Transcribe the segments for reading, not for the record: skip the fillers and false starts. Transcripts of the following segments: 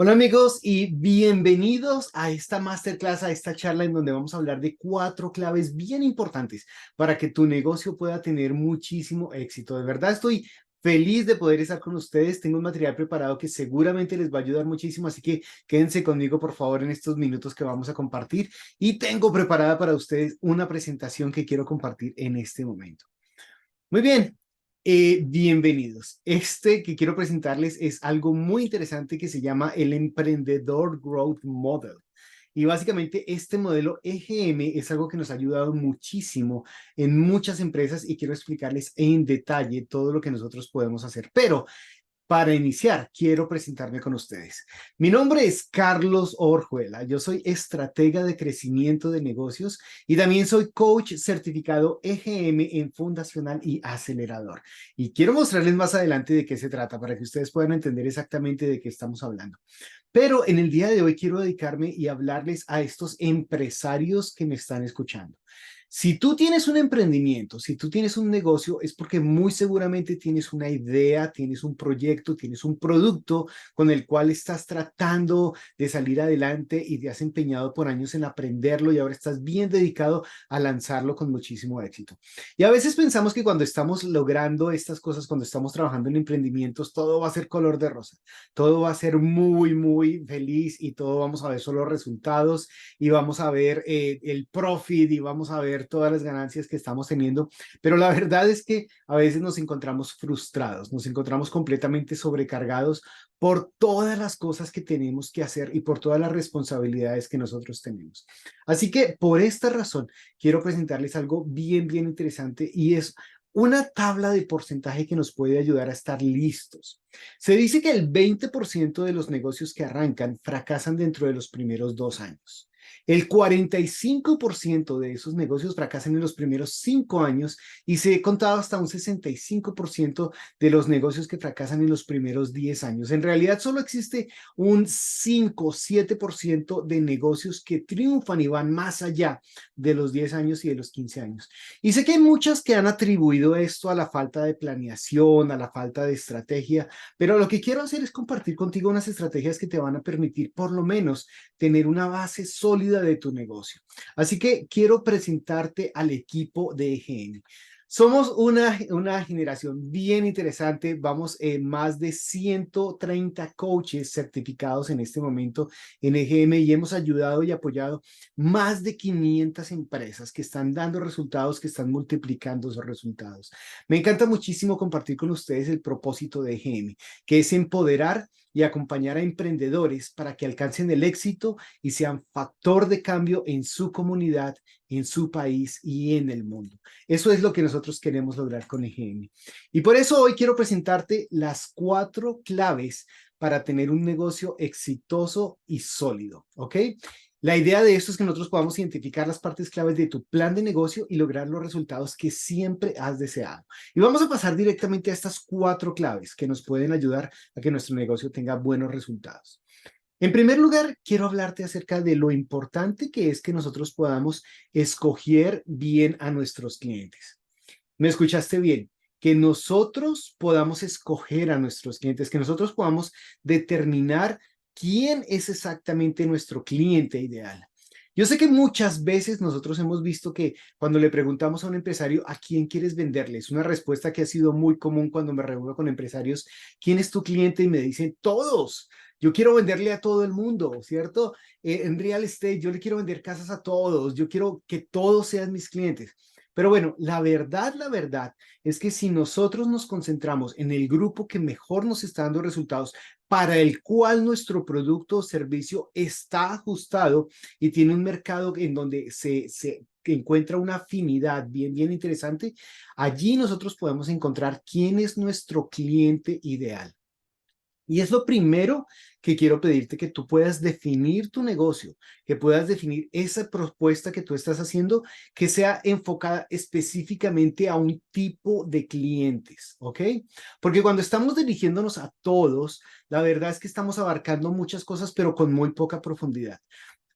Hola amigos y bienvenidos a esta masterclass, a esta charla en donde vamos a hablar de 4 claves bien importantes para que tu negocio pueda tener muchísimo éxito. De verdad estoy feliz de poder estar con ustedes. Tengo un material preparado que seguramente les va a ayudar muchísimo, así que quédense conmigo por favor en estos minutos que vamos a compartir y tengo preparada para ustedes una presentación que quiero compartir en este momento. Muy bien, bienvenidos. Este que quiero presentarles es algo muy interesante que se llama el Emprendedor Growth Model. Y básicamente este modelo EGM es algo que nos ha ayudado muchísimo en muchas empresas y quiero explicarles en detalle todo lo que nosotros podemos hacer. Pero para iniciar, quiero presentarme con ustedes. Mi nombre es Carlos Orjuela. Yo soy estratega de crecimiento de negocios y también soy coach certificado EGM en fundacional y acelerador. Y quiero mostrarles más adelante de qué se trata para que ustedes puedan entender exactamente de qué estamos hablando. Pero en el día de hoy quiero dedicarme y hablarles a estos empresarios que me están escuchando. Si tú tienes un emprendimiento, si tú tienes un negocio, es porque muy seguramente tienes una idea, tienes un proyecto, tienes un producto con el cual estás tratando de salir adelante y te has empeñado por años en aprenderlo y ahora estás bien dedicado a lanzarlo con muchísimo éxito. Y a veces pensamos que cuando estamos logrando estas cosas, cuando estamos trabajando en emprendimientos, todo va a ser color de rosa, todo va a ser muy feliz y todo vamos a ver solo resultados y vamos a ver el profit y vamos a ver todas las ganancias que estamos teniendo, pero la verdad es que a veces nos encontramos frustrados, nos encontramos completamente sobrecargados por todas las cosas que tenemos que hacer y por todas las responsabilidades que nosotros tenemos. Así que por esta razón quiero presentarles algo bien interesante y es una tabla de porcentaje que nos puede ayudar a estar listos. Se dice que el 20% de los negocios que arrancan fracasan dentro de los primeros 2 años. El 45% de esos negocios fracasan en los primeros 5 años y se ha contado hasta un 65% de los negocios que fracasan en los primeros 10 años. En realidad solo existe un 5 o 7% de negocios que triunfan y van más allá de los 10 años y de los 15 años. Y sé que hay muchas que han atribuido esto a la falta de planeación, a la falta de estrategia, pero lo que quiero hacer es compartir contigo unas estrategias que te van a permitir por lo menos tener una base sólida de tu negocio. Así que quiero presentarte al equipo de EGM. Somos una generación bien interesante. Vamos en más de 130 coaches certificados en este momento en EGM y hemos ayudado y apoyado más de 500 empresas que están dando resultados, que están multiplicando esos resultados. Me encanta muchísimo compartir con ustedes el propósito de EGM, que es empoderar y acompañar a emprendedores para que alcancen el éxito y sean factor de cambio en su comunidad, en su país y en el mundo. Eso es lo que nosotros queremos lograr con EGM. Y por eso hoy quiero presentarte las 4 claves para tener un negocio exitoso y sólido, ¿ok? La idea de esto es que nosotros podamos identificar las partes claves de tu plan de negocio y lograr los resultados que siempre has deseado. Y vamos a pasar directamente a estas 4 claves que nos pueden ayudar a que nuestro negocio tenga buenos resultados. En primer lugar, quiero hablarte acerca de lo importante que es que nosotros podamos escoger bien a nuestros clientes. ¿Me escuchaste bien? Que nosotros podamos escoger a nuestros clientes, que nosotros podamos determinar quién es exactamente nuestro cliente ideal. Yo sé que muchas veces nosotros hemos visto que cuando le preguntamos a un empresario a quién quieres venderle, es una respuesta que ha sido muy común cuando me reúno con empresarios, ¿quién es tu cliente? Y me dicen todos. Yo quiero venderle a todo el mundo, ¿cierto? En real estate, yo le quiero vender casas a todos, yo quiero que todos sean mis clientes. Pero bueno, la verdad es que si nosotros nos concentramos en el grupo que mejor nos está dando resultados, para el cual nuestro producto o servicio está ajustado y tiene un mercado en donde se encuentra una afinidad bien interesante, allí nosotros podemos encontrar quién es nuestro cliente ideal. Y es lo primero que quiero pedirte, que tú puedas definir tu negocio, que puedas definir esa propuesta que tú estás haciendo, que sea enfocada específicamente a un tipo de clientes, ¿ok? Porque cuando estamos dirigiéndonos a todos, la verdad es que estamos abarcando muchas cosas, pero con muy poca profundidad.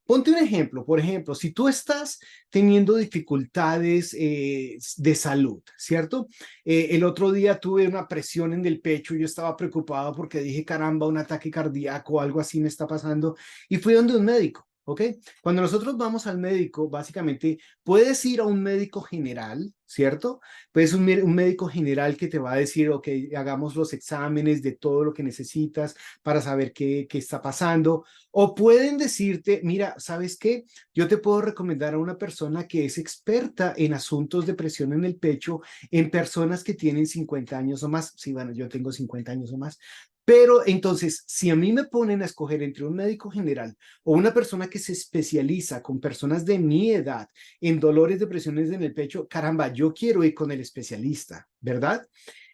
Ponte un ejemplo, por ejemplo, si tú estás teniendo dificultades de salud, ¿cierto? El otro día tuve una presión en el pecho y yo estaba preocupado porque dije, caramba, un ataque cardíaco o algo así me está pasando y fui donde un médico. ¿Ok? Cuando nosotros vamos al médico, básicamente puedes ir a un médico general, ¿cierto? Pues un médico general que te va a decir, ok, hagamos los exámenes de todo lo que necesitas para saber qué está pasando. O pueden decirte, mira, ¿sabes qué? Yo te puedo recomendar a una persona que es experta en asuntos de presión en el pecho en personas que tienen 50 años o más. Sí, bueno, yo tengo 50 años o más. Pero entonces, si a mí me ponen a escoger entre un médico general o una persona que se especializa con personas de mi edad en dolores de presiones en el pecho, caramba, yo quiero ir con el especialista, ¿verdad?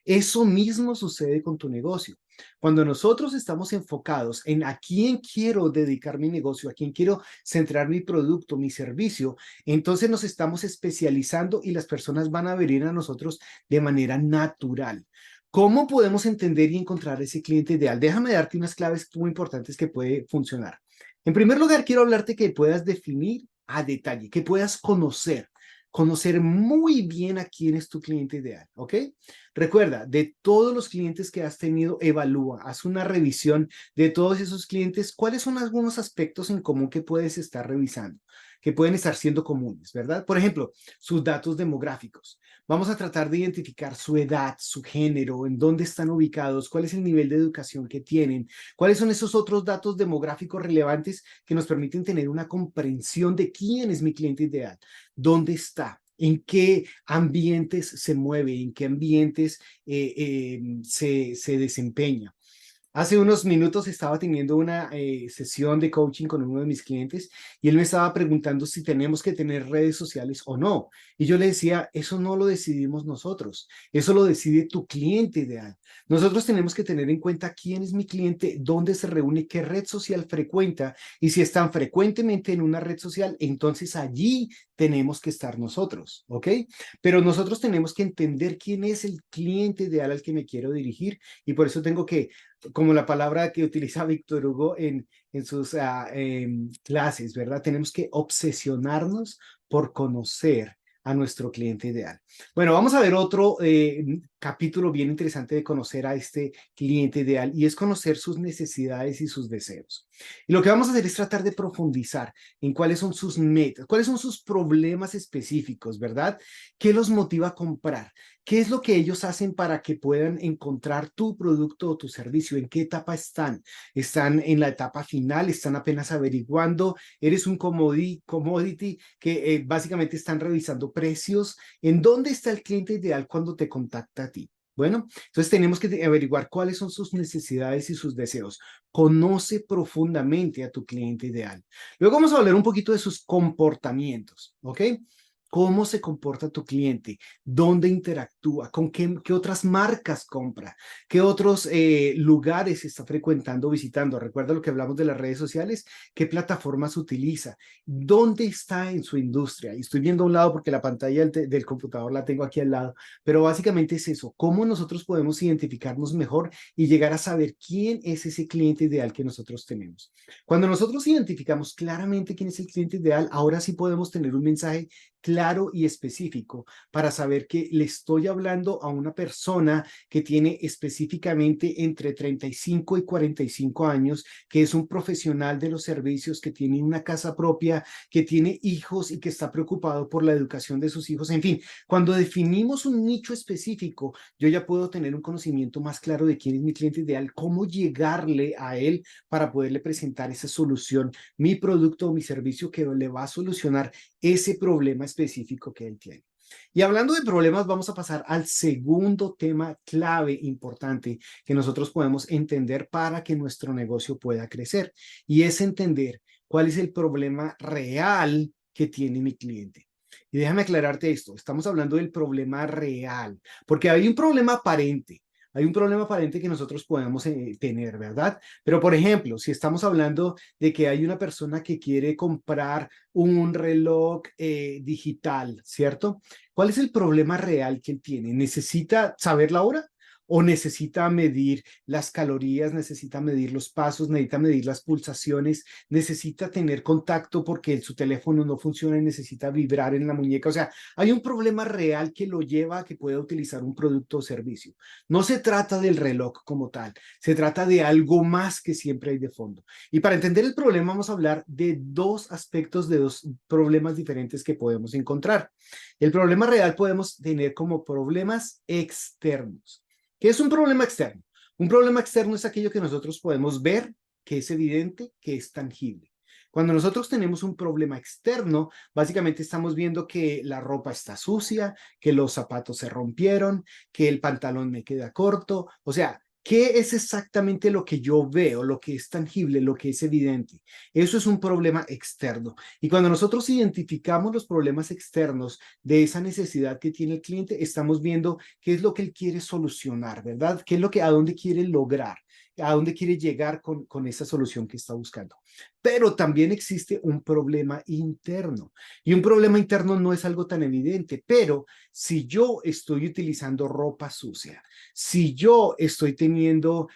Eso mismo sucede con tu negocio. Cuando nosotros estamos enfocados en a quién quiero dedicar mi negocio, a quién quiero centrar mi producto, mi servicio, entonces nos estamos especializando y las personas van a venir a nosotros de manera natural. ¿Cómo podemos entender y encontrar ese cliente ideal? Déjame darte unas claves muy importantes que puede funcionar. En primer lugar, quiero hablarte que puedas definir a detalle, que puedas conocer muy bien a quién es tu cliente ideal, ¿ok? Recuerda, de todos los clientes que has tenido, evalúa, haz una revisión de todos esos clientes, cuáles son algunos aspectos en común que puedes estar revisando, que pueden estar siendo comunes, ¿verdad? Por ejemplo, sus datos demográficos. Vamos a tratar de identificar su edad, su género, en dónde están ubicados, cuál es el nivel de educación que tienen, cuáles son esos otros datos demográficos relevantes que nos permiten tener una comprensión de quién es mi cliente ideal, dónde está, en qué ambientes se mueve, en qué ambientes se desempeña. Hace unos minutos estaba teniendo una sesión de coaching con uno de mis clientes y él me estaba preguntando si tenemos que tener redes sociales o no. Y yo le decía, eso no lo decidimos nosotros, eso lo decide tu cliente ideal. Nosotros tenemos que tener en cuenta quién es mi cliente, dónde se reúne, qué red social frecuenta y si están frecuentemente en una red social, entonces allí tenemos que estar nosotros, ¿ok? Pero nosotros tenemos que entender quién es el cliente ideal al que me quiero dirigir y por eso tengo que como la palabra que utiliza Víctor Hugo en sus clases, ¿verdad? Tenemos que obsesionarnos por conocer a nuestro cliente ideal. Bueno, vamos a ver otro capítulo bien interesante de conocer a este cliente ideal y es conocer sus necesidades y sus deseos. Y lo que vamos a hacer es tratar de profundizar en cuáles son sus metas, cuáles son sus problemas específicos, ¿verdad? ¿Qué los motiva a comprar? ¿Qué es lo que ellos hacen para que puedan encontrar tu producto o tu servicio? ¿En qué etapa están? ¿Están en la etapa final? ¿Están apenas averiguando? ¿Eres un commodity que básicamente están revisando precios? ¿En dónde está el cliente ideal cuando te contacta a ti? Bueno, entonces tenemos que averiguar cuáles son sus necesidades y sus deseos. Conoce profundamente a tu cliente ideal. Luego vamos a hablar un poquito de sus comportamientos, ¿ok? ¿Cómo se comporta tu cliente? ¿Dónde interactúa? ¿Con qué otras marcas compra? ¿Qué otros lugares está frecuentando, visitando? Recuerda lo que hablamos de las redes sociales. ¿Qué plataformas utiliza? ¿Dónde está en su industria? Y estoy viendo a un lado porque la pantalla del computador la tengo aquí al lado, pero básicamente es eso. ¿Cómo nosotros podemos identificarnos mejor y llegar a saber quién es ese cliente ideal que nosotros tenemos? Cuando nosotros identificamos claramente quién es el cliente ideal, ahora sí podemos tener un mensaje claro y específico para saber que le estoy hablando a una persona que tiene específicamente entre 35 y 45 años, que es un profesional de los servicios, que tiene una casa propia, que tiene hijos y que está preocupado por la educación de sus hijos. En fin, cuando definimos un nicho específico, yo ya puedo tener un conocimiento más claro de quién es mi cliente ideal, cómo llegarle a él para poderle presentar esa solución, mi producto o mi servicio que le va a solucionar ese problema específico que él tiene. Y hablando de problemas, vamos a pasar al segundo tema clave importante que nosotros podemos entender para que nuestro negocio pueda crecer y es entender cuál es el problema real que tiene mi cliente. Y déjame aclararte esto, estamos hablando del problema real, porque hay un problema aparente. Hay un problema aparente que nosotros podemos tener, ¿verdad? Pero, por ejemplo, si estamos hablando de que hay una persona que quiere comprar un reloj digital, ¿cierto? ¿Cuál es el problema real que él tiene? ¿Necesita saber la hora? o necesita medir las calorías, necesita medir los pasos, necesita medir las pulsaciones, necesita tener contacto porque su teléfono no funciona y necesita vibrar en la muñeca. O sea, hay un problema real que lo lleva a que pueda utilizar un producto o servicio. No se trata del reloj como tal, se trata de algo más que siempre hay de fondo. Y para entender el problema vamos a hablar de dos aspectos, de dos problemas diferentes que podemos encontrar. El problema real podemos tener como problemas externos. ¿Qué es un problema externo? Un problema externo es aquello que nosotros podemos ver, que es evidente, que es tangible. Cuando nosotros tenemos un problema externo, básicamente estamos viendo que la ropa está sucia, que los zapatos se rompieron, que el pantalón me queda corto. O sea, ¿qué es exactamente lo que yo veo, lo que es tangible, lo que es evidente? Eso es un problema externo. Y cuando nosotros identificamos los problemas externos de esa necesidad que tiene el cliente, estamos viendo qué es lo que él quiere solucionar, ¿verdad? ¿Qué es lo que, a dónde quiere lograr? ¿A dónde quiere llegar con esa solución que está buscando? Pero también existe un problema interno. Y un problema interno no es algo tan evidente, pero si yo estoy utilizando ropa sucia, si yo estoy teniendo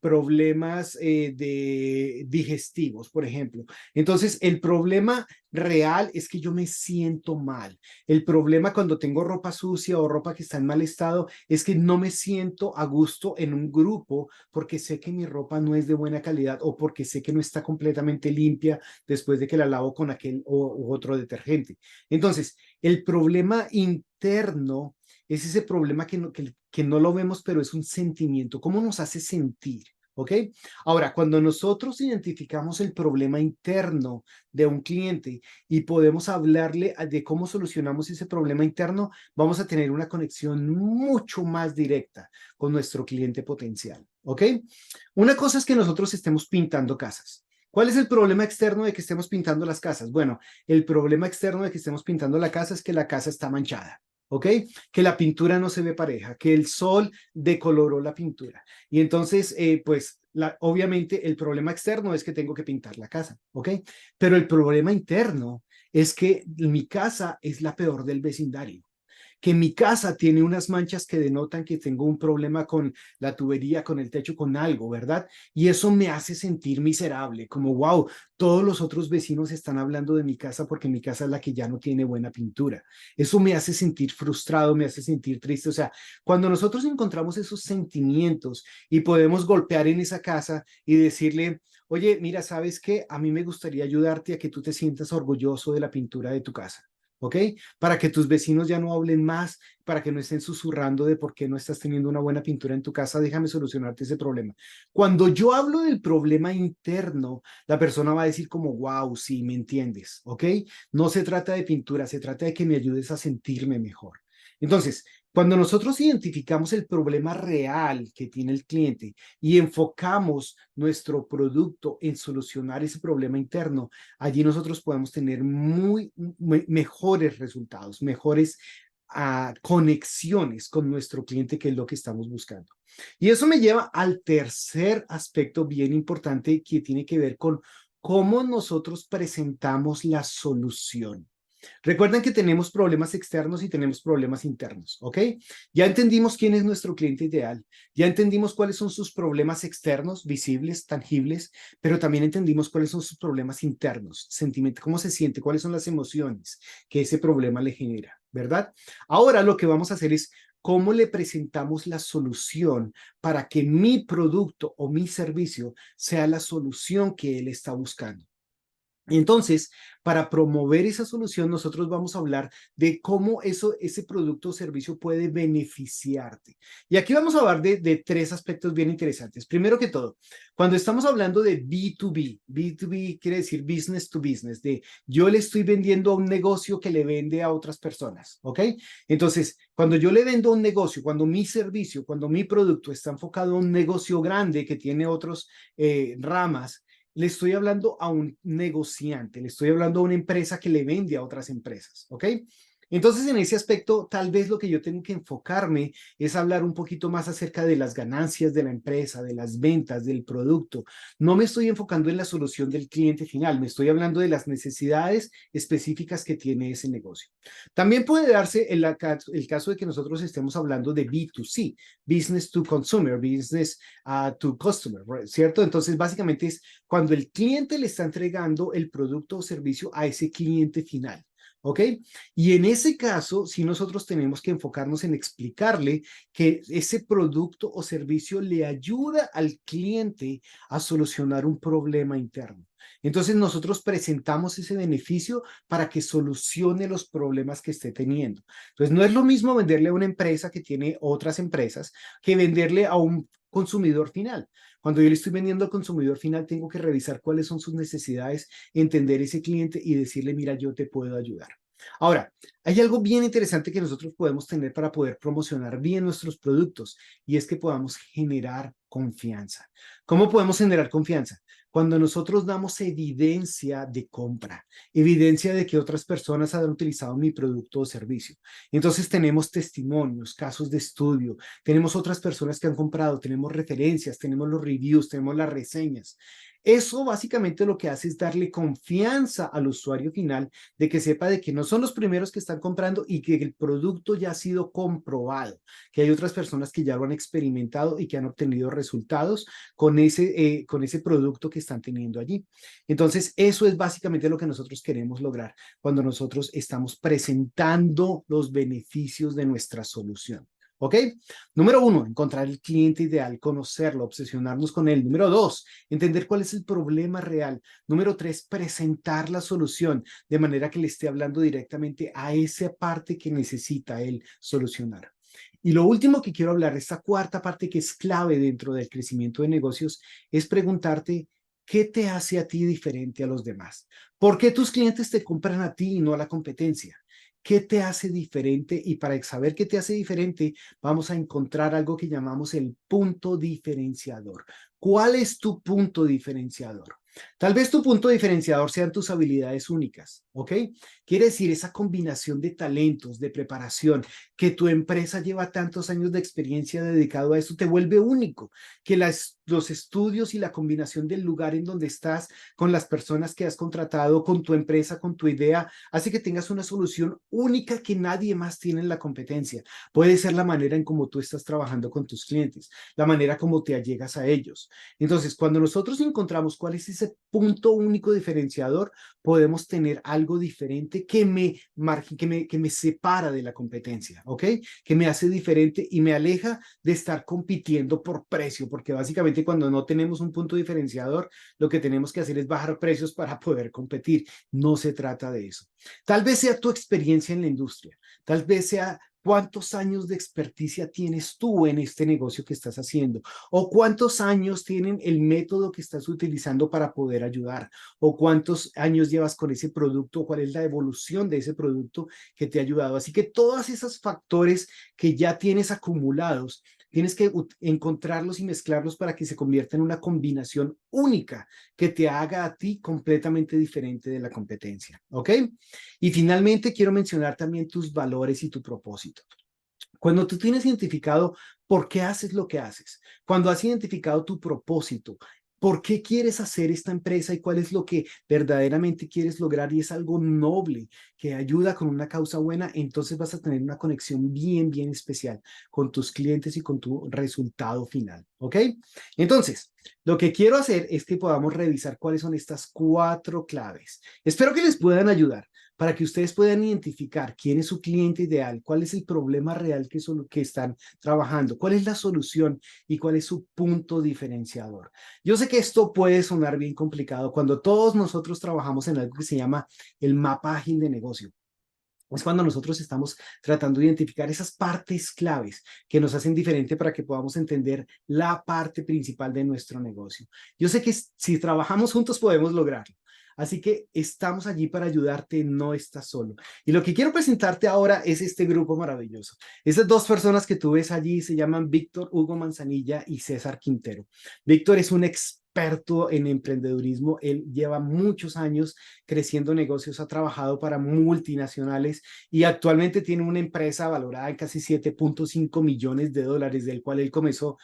problemas de digestivos, por ejemplo, entonces el problema real es que yo me siento mal. El problema cuando tengo ropa sucia o ropa que está en mal estado es que no me siento a gusto en un grupo porque sé que mi ropa no es de buena calidad o porque sé que no está completamente limpia después de que la lavo con aquel u otro detergente. Entonces, el problema interno es ese problema que no lo vemos, pero es un sentimiento. ¿Cómo nos hace sentir? ¿Ok? Ahora, cuando nosotros identificamos el problema interno de un cliente y podemos hablarle de cómo solucionamos ese problema interno, vamos a tener una conexión mucho más directa con nuestro cliente potencial. ¿Ok? Una cosa es que nosotros estemos pintando casas. ¿Cuál es el problema externo de que estemos pintando las casas? Bueno, el problema externo de que estemos pintando la casa es que la casa está manchada. ¿Ok? Que la pintura no se ve pareja, que el sol decoloró la pintura. Y entonces, pues, obviamente el problema externo es que tengo que pintar la casa. ¿Ok? Pero el problema interno es que mi casa es la peor del vecindario, que mi casa tiene unas manchas que denotan que tengo un problema con la tubería, con el techo, con algo, ¿verdad? Y eso me hace sentir miserable, como, wow, todos los otros vecinos están hablando de mi casa porque mi casa es la que ya no tiene buena pintura. Eso me hace sentir frustrado, me hace sentir triste. O sea, cuando nosotros encontramos esos sentimientos y podemos golpear en esa casa y decirle, oye, mira, ¿sabes qué? A mí me gustaría ayudarte a que tú te sientas orgulloso de la pintura de tu casa. ¿Ok? Para que tus vecinos ya no hablen más, para que no estén susurrando de por qué no estás teniendo una buena pintura en tu casa, déjame solucionarte ese problema. Cuando yo hablo del problema interno, la persona va a decir como, wow, sí, me entiendes, ¿ok? No se trata de pintura, se trata de que me ayudes a sentirme mejor. Entonces, cuando nosotros identificamos el problema real que tiene el cliente y enfocamos nuestro producto en solucionar ese problema interno, allí nosotros podemos tener mejores resultados, mejores conexiones con nuestro cliente, que es lo que estamos buscando. Y eso me lleva al tercer aspecto bien importante que tiene que ver con cómo nosotros presentamos la solución. Recuerden que tenemos problemas externos y tenemos problemas internos, ¿ok? Ya entendimos quién es nuestro cliente ideal, ya entendimos cuáles son sus problemas externos, visibles, tangibles, pero también entendimos cuáles son sus problemas internos, sentimiento, cómo se siente, cuáles son las emociones que ese problema le genera, ¿verdad? Ahora lo que vamos a hacer es cómo le presentamos la solución para que mi producto o mi servicio sea la solución que él está buscando. Entonces, para promover esa solución, nosotros vamos a hablar de cómo ese producto o servicio puede beneficiarte. Y aquí vamos a hablar de tres aspectos bien interesantes. Primero que todo, cuando estamos hablando de B2B, B2B quiere decir business to business, de yo le estoy vendiendo a un negocio que le vende a otras personas, ¿ok? Entonces, cuando yo le vendo a un negocio, cuando mi servicio, cuando mi producto está enfocado a un negocio grande que tiene otros ramas, le estoy hablando a un negociante, le estoy hablando a una empresa que le vende a otras empresas, ¿ok? Entonces, en ese aspecto, tal vez lo que yo tengo que enfocarme es hablar un poquito más acerca de las ganancias de la empresa, de las ventas, del producto. No me estoy enfocando en la solución del cliente final, me estoy hablando de las necesidades específicas que tiene ese negocio. También puede darse el caso de que nosotros estemos hablando de B2C, Business to Consumer, Business to Customer, ¿cierto? Entonces, básicamente es cuando el cliente le está entregando el producto o servicio a ese cliente final. ¿Ok? Y en ese caso, sí nosotros tenemos que enfocarnos en explicarle que ese producto o servicio le ayuda al cliente a solucionar un problema interno. Entonces nosotros presentamos ese beneficio para que solucione los problemas que esté teniendo. Entonces no es lo mismo venderle a una empresa que tiene otras empresas que venderle a un consumidor final. Cuando yo le estoy vendiendo al consumidor final, tengo que revisar cuáles son sus necesidades, entender ese cliente y decirle, mira, yo te puedo ayudar. Ahora, hay algo bien interesante que nosotros podemos tener para poder promocionar bien nuestros productos y es que podamos generar confianza. ¿Cómo podemos generar confianza? Cuando nosotros damos evidencia de compra, evidencia de que otras personas han utilizado mi producto o servicio. Entonces tenemos testimonios, casos de estudio, tenemos otras personas que han comprado, tenemos referencias, tenemos los reviews, tenemos las reseñas. Eso básicamente lo que hace es darle confianza al usuario final de que sepa de que no son los primeros que están comprando y que el producto ya ha sido comprobado, que hay otras personas que ya lo han experimentado y que han obtenido resultados con ese producto que están teniendo allí. Entonces, eso es básicamente lo que nosotros queremos lograr cuando nosotros estamos presentando los beneficios de nuestra solución. ¿Ok? Número uno, encontrar el cliente ideal, conocerlo, obsesionarnos con él. Número dos, entender cuál es el problema real. Número tres, presentar la solución de manera que le esté hablando directamente a esa parte que necesita él solucionar. Y lo último que quiero hablar, esta cuarta parte que es clave dentro del crecimiento de negocios, es preguntarte qué te hace a ti diferente a los demás. ¿Por qué tus clientes te compran a ti y no a la competencia? ¿Qué te hace diferente? Y para saber qué te hace diferente, vamos a encontrar algo que llamamos el punto diferenciador. ¿Cuál es tu punto diferenciador? Tal vez tu punto diferenciador sean tus habilidades únicas, ¿ok? Quiere decir esa combinación de talentos, de preparación, que tu empresa lleva tantos años de experiencia dedicado a esto, te vuelve único, que los estudios y la combinación del lugar en donde estás, con las personas que has contratado, con tu empresa, con tu idea, hace que tengas una solución única que nadie más tiene en la competencia. Puede ser la manera en cómo tú estás trabajando con tus clientes, la manera como te allegas a ellos. Entonces, cuando nosotros encontramos cuál es ese punto único diferenciador, podemos tener algo diferente que me separa de la competencia, ¿ok? Que me hace diferente y me aleja de estar compitiendo por precio, porque básicamente cuando no tenemos un punto diferenciador, lo que tenemos que hacer es bajar precios para poder competir. No se trata de eso. Tal vez sea tu experiencia en la industria, tal vez sea cuántos años de experticia tienes tú en este negocio que estás haciendo, o cuántos años tienen el método que estás utilizando para poder ayudar, o cuántos años llevas con ese producto, cuál es la evolución de ese producto que te ha ayudado. Así que todos esos factores que ya tienes acumulados, tienes que encontrarlos y mezclarlos para que se convierta en una combinación única que te haga a ti completamente diferente de la competencia, ¿ok? Y finalmente quiero mencionar también tus valores y tu propósito. Cuando tú tienes identificado por qué haces lo que haces, cuando has identificado tu propósito, por qué quieres hacer esta empresa y cuál es lo que verdaderamente quieres lograr y es algo noble que ayuda con una causa buena, entonces vas a tener una conexión bien, bien especial con tus clientes y con tu resultado final, ¿ok? Entonces, lo que quiero hacer es que podamos revisar cuáles son estas cuatro claves. Espero que les puedan ayudar para que ustedes puedan identificar quién es su cliente ideal, cuál es el problema real que están trabajando, cuál es la solución y cuál es su punto diferenciador. Yo sé que esto puede sonar bien complicado cuando todos nosotros trabajamos en algo que se llama el mapa ágil de negocio. Es cuando nosotros estamos tratando de identificar esas partes claves que nos hacen diferente para que podamos entender la parte principal de nuestro negocio. Yo sé que si trabajamos juntos podemos lograrlo. Así que estamos allí para ayudarte, no estás solo. Y lo que quiero presentarte ahora es este grupo maravilloso. Esas dos personas que tú ves allí se llaman Víctor Hugo Manzanilla y César Quintero. Víctor es un experto experto en emprendedurismo. Él lleva muchos años creciendo negocios, ha trabajado para multinacionales y actualmente tiene una empresa valorada en casi 7.5 millones de dólares, del cual él comenzó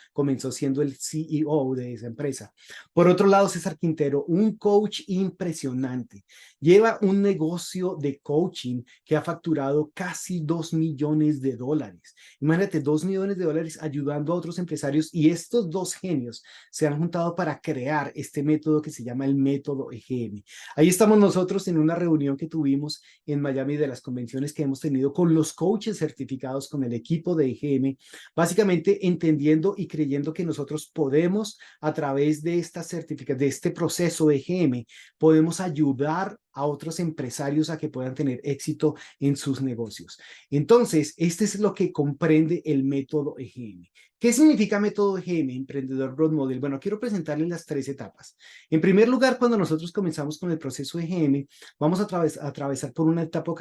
siendo el CEO de esa empresa. Por otro lado, César Quintero, un coach impresionante. Lleva un negocio de coaching que ha facturado casi 2 millones de dólares. Imagínate, 2 millones de dólares ayudando a otros empresarios, y estos dos genios se han juntado para crear este método que se llama el método EGM. Ahí estamos nosotros en una reunión que tuvimos en Miami, de las convenciones que hemos tenido con los coaches certificados, con el equipo de EGM, básicamente entendiendo y creyendo que nosotros podemos, a través de estas certificaciones, de este proceso EGM, podemos ayudar a otros empresarios a que puedan tener éxito en sus negocios. Entonces, este es lo que comprende el método EGM. ¿Qué significa método EGM, Emprendedor Growth Model? Bueno, quiero presentarles las 3 etapas. En primer lugar, cuando nosotros comenzamos con el proceso EGM, vamos a atravesar por una etapa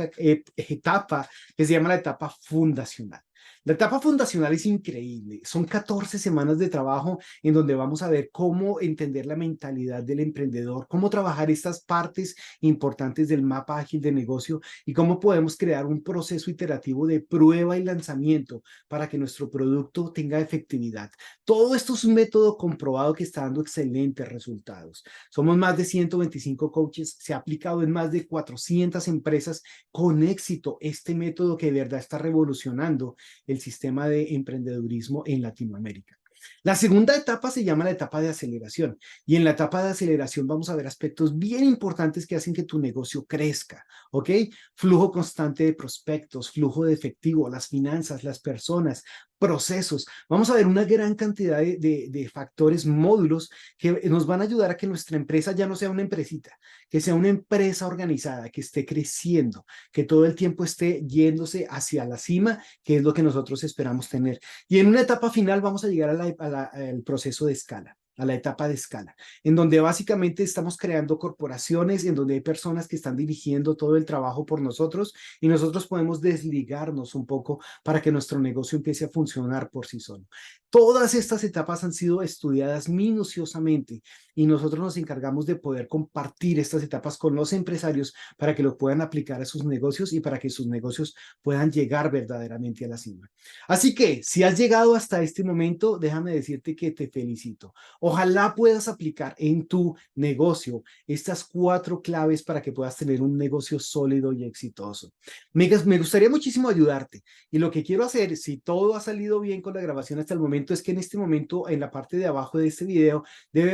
que se llama la etapa fundacional. La etapa fundacional es increíble. Son 14 semanas de trabajo en donde vamos a ver cómo entender la mentalidad del emprendedor, cómo trabajar estas partes importantes del mapa ágil de negocio y cómo podemos crear un proceso iterativo de prueba y lanzamiento para que nuestro producto tenga efectividad. Todo esto es un método comprobado que está dando excelentes resultados. Somos más de 125 coaches, se ha aplicado en más de 400 empresas con éxito este método que de verdad está revolucionando el sistema de emprendedurismo en Latinoamérica. La segunda etapa se llama la etapa de aceleración, y en la etapa de aceleración vamos a ver aspectos bien importantes que hacen que tu negocio crezca, ¿ok? Flujo constante de prospectos, flujo de efectivo, las finanzas, las personas, procesos. Vamos a ver una gran cantidad de factores, módulos que nos van a ayudar a que nuestra empresa ya no sea una empresita, que sea una empresa organizada, que esté creciendo, que todo el tiempo esté yéndose hacia la cima, que es lo que nosotros esperamos tener. Y en una etapa final vamos a llegar al proceso de escala, a la etapa de escala, en donde básicamente estamos creando corporaciones, en donde hay personas que están dirigiendo todo el trabajo por nosotros, y nosotros podemos desligarnos un poco para que nuestro negocio empiece a funcionar por sí solo. Todas estas etapas han sido estudiadas minuciosamente, y nosotros nos encargamos de poder compartir estas etapas con los empresarios para que lo puedan aplicar a sus negocios y para que sus negocios puedan llegar verdaderamente a la cima. Así que si has llegado hasta este momento, déjame decirte que te felicito. Ojalá puedas aplicar en tu negocio estas 4 claves para que puedas tener un negocio sólido y exitoso. Me gustaría muchísimo ayudarte, y lo que quiero hacer, si todo ha salido bien con la grabación hasta el momento, es que en este momento, en la parte de abajo de este video, se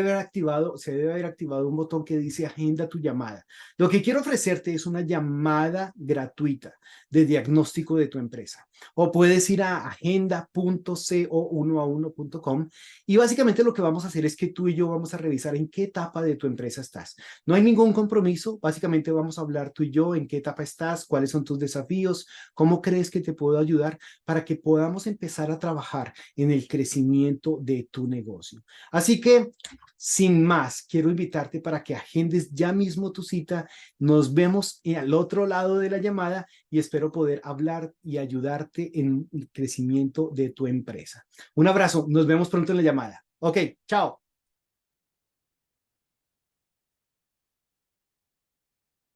debe haber activado un botón que dice agenda tu llamada. Lo que quiero ofrecerte es una llamada gratuita de diagnóstico de tu empresa, o puedes ir a agenda.co1a1.com, y básicamente lo que vamos a hacer es que tú y yo vamos a revisar en qué etapa de tu empresa estás. No hay ningún compromiso, básicamente vamos a hablar tú y yo en qué etapa estás, cuáles son tus desafíos, cómo crees que te puedo ayudar para que podamos empezar a trabajar en el crecimiento de tu negocio. Así que, sin más, quiero invitarte para que agendes ya mismo tu cita. Nos vemos al otro lado de la llamada y espero poder hablar y ayudarte en el crecimiento de tu empresa. Un abrazo, nos vemos pronto en la llamada. Ok, chao.